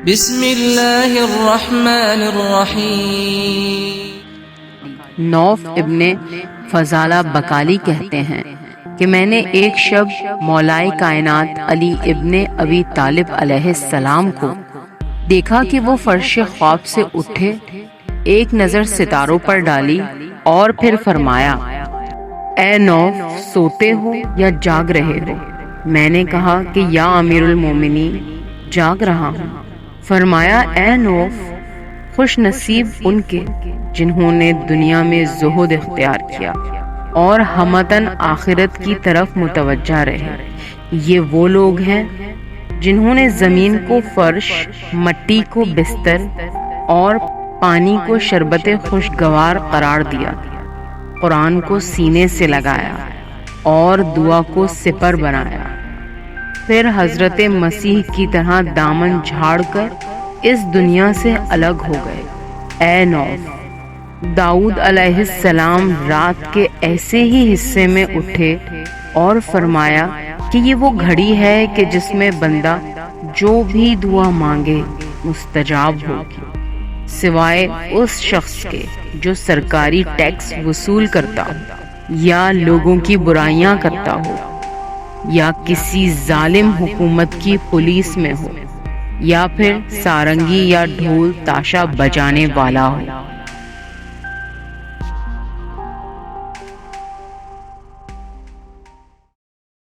بسم اللہ الرحمن الرحیم۔ نوف ابن فضالہ بکالی کہتے ہیں کہ میں نے ایک شب مولائے کائنات علی ابن ابی طالب علیہ السلام کو دیکھا کہ وہ فرش خواب سے اٹھے، ایک نظر ستاروں پر ڈالی اور پھر فرمایا: اے نوف، سوتے ہو یا جاگ رہے ہو؟ میں نے کہا کہ یا امیر المومنین، جاگ رہا ہوں۔ فرمایا: اے نوف، خوش نصیب ان کے جنہوں نے دنیا میں زہد اختیار کیا اور ہمتاً آخرت کی طرف متوجہ رہے۔ یہ وہ لوگ ہیں جنہوں نے زمین کو فرش، مٹی کو بستر اور پانی کو شربت خوشگوار قرار دیا، قرآن کو سینے سے لگایا اور دعا کو سپر بنایا، پھر حضرت مسیح کی طرح دامن جھاڑ کر اس دنیا سے الگ ہو گئے۔ اے نوف، داؤد علیہ السلام رات کے ایسے ہی حصے میں اٹھے اور فرمایا کہ یہ وہ گھڑی ہے کہ جس میں بندہ جو بھی دعا مانگے مستجاب ہوگی، سوائے اس شخص کے جو سرکاری ٹیکس وصول کرتا ہو، یا لوگوں کی برائیاں کرتا ہو، یا کسی ظالم حکومت کی پولیس میں ہو، یا پھر سارنگی یا ڈھول تاشا بجانے والا ہو۔